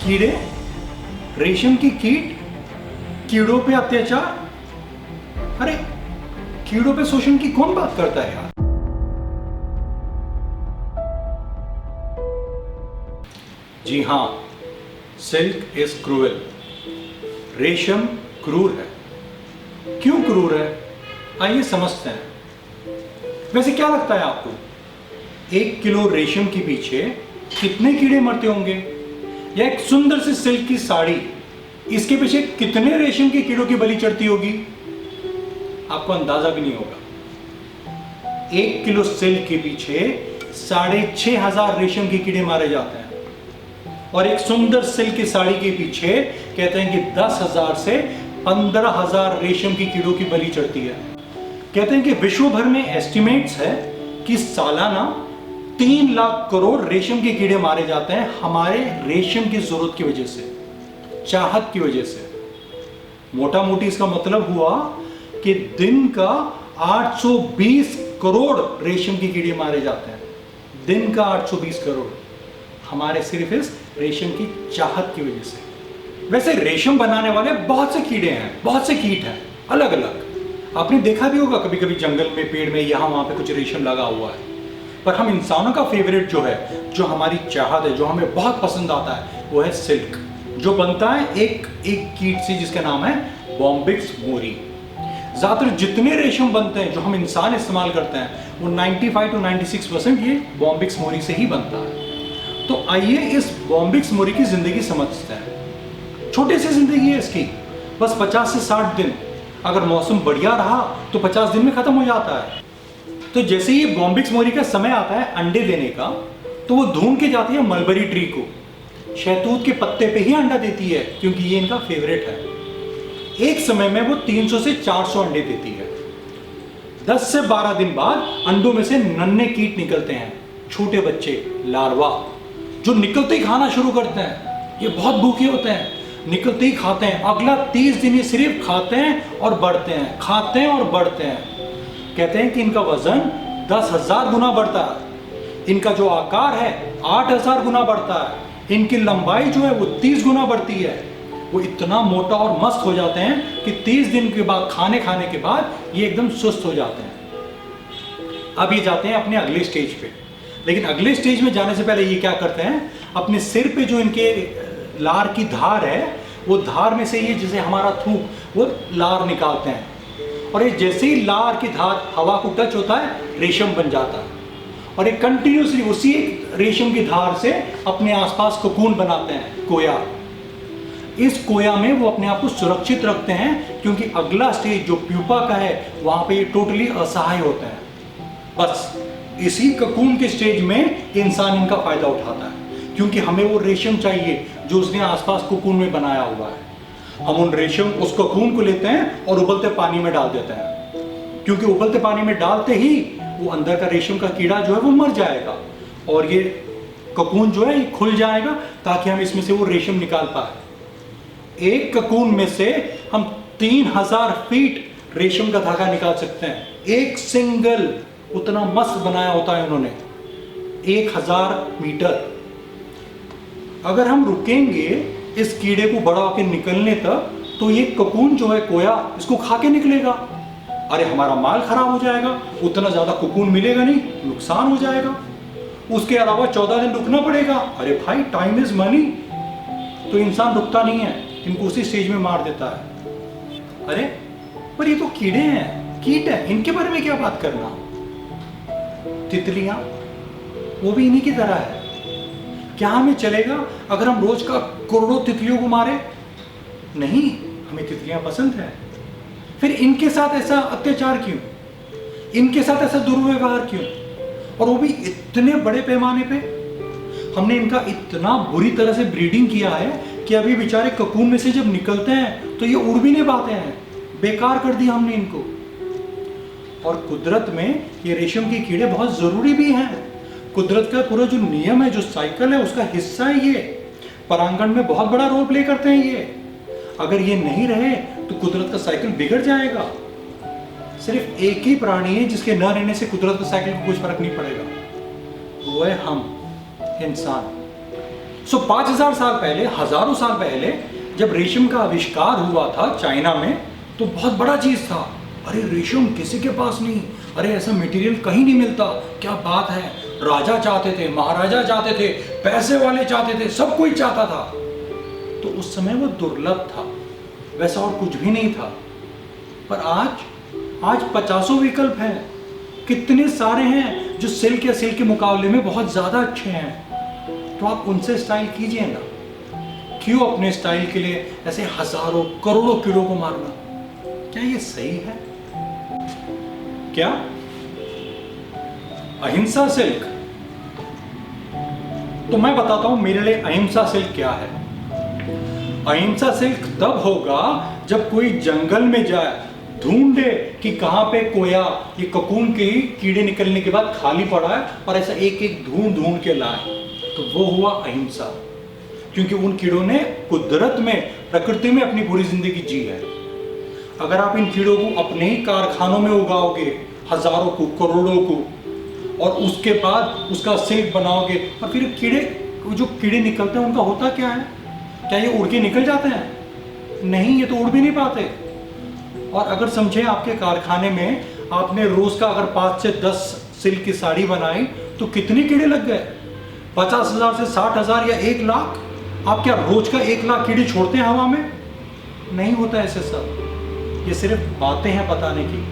कीड़े, रेशम की कीट, कीड़ों पे अत्याचार। अरे कीड़ों पे शोषण की कौन बात करता है यार। जी हां, सिल्क इज क्रूएल। रेशम क्रूर है। क्यों क्रूर है, आइए समझते हैं। वैसे क्या लगता है आपको, 1 किलो रेशम के पीछे कितने कीड़े मरते होंगे? या एक सुंदर सी सिल्क की साड़ी, इसके पीछे कितने रेशम के कीड़ों की बलि चढ़ती होगी? आपको अंदाजा भी नहीं होगा। 1 किलो सिल्क के पीछे 6,500 रेशम के कीड़े मारे जाते हैं। और एक सुंदर सिल्क की साड़ी के पीछे कहते हैं कि 10,000 से 15,000 रेशम की कीड़ों की बलि चढ़ती है। कहते हैं कि विश्व भर में एस्टिमेट्स है कि सालाना 3 लाख करोड़ रेशम के कीड़े मारे जाते हैं हमारे रेशम की जरूरत की वजह से, चाहत की वजह से। मोटा मोटी इसका मतलब हुआ कि दिन का 820 करोड़ रेशम के कीड़े मारे जाते हैं। दिन का 820 करोड़, हमारे सिर्फ इस रेशम की चाहत की वजह से। वैसे रेशम बनाने वाले बहुत से कीड़े हैं, बहुत से कीट हैं, अलग अलग। आपने देखा भी होगा कभी कभी जंगल में, पेड़ में, यहां वहां पे कुछ रेशम लगा हुआ है। पर हम इंसानों का फेवरेट जो है, जो हमारी चाहत है, जो हमें बहुत पसंद आता है, वो है सिल्क, जो बनता है एक कीट से जिसका नाम है बॉम्बिक्स मोरी। ज्यादातर जितने रेशम बनते हैं जो हम इंसान इस्तेमाल करते हैं, वो 95 to 96% ये बॉम्बिक्स मोरी से ही बनता है। तो आइए इस बॉम्बिक्स मोरी की जिंदगी समझते हैं। छोटी सी जिंदगी है इसकी, बस 50 से 60 दिन। अगर मौसम बढ़िया रहा तो 50 दिन में खत्म हो जाता है। तो जैसे ही बॉम्बिक्स मोरी का समय आता है अंडे देने का, तो वो ढूंढ के जाती है मलबरी ट्री को। शहतूत के पत्ते पे ही अंडा देती है क्योंकि ये इनका फेवरेट है। एक समय में वो 300 से 400 अंडे देती है। 10 से 12 दिन बाद अंडों में से नन्हे कीट निकलते हैं, छोटे बच्चे, लार्वा, जो निकलते ही खाना शुरू करते हैं। ये बहुत भूखे होते हैं, निकलते ही खाते हैं। अगला 30 दिन ये सिर्फ खाते हैं और बढ़ते हैं, खाते हैं और बढ़ते हैं। कहते हैं कि इनका वजन 10,000 गुना बढ़ता है, इनका जो आकार है 8,000 गुना बढ़ता है, इनकी लंबाई जो है वो 30 गुना बढ़ती है। वो इतना मोटा और मस्त हो जाते हैं कि 30 दिन के बाद खाने के बाद ये एकदम सुस्त हो जाते हैं। अब ये जाते हैं अपने अगले स्टेज पे। लेकिन अगले स्टेज में जाने से पहले ये क्या करते हैं, अपने सिर पे जो इनके लार की धार है, वो धार में से ये जैसे हमारा थूक, वो लार निकालते हैं। और ये जैसे ही लार की धार हवा को टच होता है, रेशम बन जाता है। और ये कंटिन्यूसली उसी रेशम की धार से अपने आसपास कोकून बनाते हैं, कोया। इस कोया में वो अपने आप को सुरक्षित रखते हैं, क्योंकि अगला स्टेज जो प्यूपा का है, वहां पे ये टोटली असहाय होते हैं। बस इसी कोकून के स्टेज में इंसान इनका फायदा उठाता है, क्योंकि हमें वो रेशम चाहिए जो उसने आसपास कोकून में बनाया हुआ है। हम उन रेशम, उस कोकून को लेते हैं और उबलते पानी में डाल देते हैं, क्योंकि उबलते पानी में डालते ही वो अंदर का रेशम का कीड़ा जो है वो मर जाएगा और ये कोकून जो है ये खुल जाएगा, ताकि हम इसमें से वो रेशम निकाल पाए। एक कोकून में से हम 3000 फीट रेशम का धागा निकाल सकते हैं। एक सिंगल, उतना मस्त बनाया होता है उन्होंने, 1000 मीटर। अगर हम रुकेंगे इस कीड़े को बड़ा होकर निकलने तक, तो ये कोकून जो है कोया, इसको खा के निकलेगा। अरे हमारा माल खराब हो जाएगा, उतना ज्यादा कोकून मिलेगा नहीं, नुकसान हो जाएगा। उसके अलावा 14 दिन रुकना पड़ेगा। अरे भाई, टाइम इज मनी। तो इंसान रुकता नहीं है, इनको उसी स्टेज में मार देता है। अरे पर ये तो कीड़े हैं, कीट है, इनके बारे में क्या बात करना। तितलियां, वो भी इन्हीं की तरह है। क्या हमें चलेगा अगर हम रोज का करोड़ों तितलियों को मारे? नहीं, हमें तितलियां पसंद है। फिर इनके साथ ऐसा अत्याचार क्यों, इनके साथ ऐसा दुर्व्यवहार क्यों, और वो भी इतने बड़े पैमाने पे? हमने इनका इतना बुरी तरह से ब्रीडिंग किया है कि अभी बेचारे कोकून में से जब निकलते हैं तो ये उड़ भी नहीं पाते हैं। बेकार कर दिया हमने इनको। और कुदरत में ये रेशम के कीड़े बहुत जरूरी भी हैं। कुदरत का पूरा जो नियम है, जो साइकिल है, उसका हिस्सा है ये। परांगण में बहुत बड़ा रोल प्ले करते हैं ये। अगर ये नहीं रहे तो कुदरत का साइकिल बिगड़ जाएगा। सिर्फ एक ही प्राणी है जिसके न रहने से कुदरत का साइकिल को कुछ फर्क नहीं पड़ेगा, वो है हम, इंसान। सो 5000 साल पहले, हजारों साल पहले जब रेशम का आविष्कार हुआ था चाइना में, तो बहुत बड़ा चीज था। अरे रेशम किसी के पास नहीं, अरे ऐसा मटेरियल कहीं नहीं मिलता, क्या बात है। राजा चाहते थे, महाराजा चाहते थे, पैसे वाले चाहते थे, सब कोई चाहता था। तो उस समय वो दुर्लभ था, वैसा और कुछ भी नहीं था। पर आज 50 विकल्प हैं, कितने सारे हैं जो सिल्क या सिल्क के मुकाबले में बहुत ज्यादा अच्छे हैं। तो आप उनसे स्टाइल कीजिए ना, क्यों अपने स्टाइल के लिए ऐसे हजारों करोड़ों कीड़ों को मारना? क्या ये सही है? क्या अहिंसा सिल्क? तो मैं बताता हूं मेरे लिए अहिंसा सिल्क क्या है। अहिंसा सिल्क तब होगा जब कोई जंगल में जाए, ढूंढे कि कहां पे कोया ये ककून के कीड़े निकलने के बाद खाली पड़ा है, और ऐसा एक एक ढूंढ के लाए, तो वो हुआ अहिंसा। क्योंकि उन कीड़ों ने कुदरत में, प्रकृति में अपनी पूरी जिंदगी जी है। अगर आप इन कीड़ों को अपने ही कारखानों में उगाओगे, हजारों को, करोड़ों को, और उसके बाद उसका सिल्क बनाओगे, और फिर जो कीड़े निकलते हैं उनका होता क्या है? क्या ये उड़ के निकल जाते हैं? नहीं, ये तो उड़ भी नहीं पाते। और अगर समझे आपके कारखाने में आपने रोज का अगर 5 से 10 सिल्क की साड़ी बनाई, तो कितने कीड़े लग गए? 50,000 से 60,000 या 1 लाख? आप क्या रोज का 1 लाख कीड़े छोड़ते हैं हवा में? नहीं होता ऐसे सब, ये सिर्फ बातें हैं बताने की।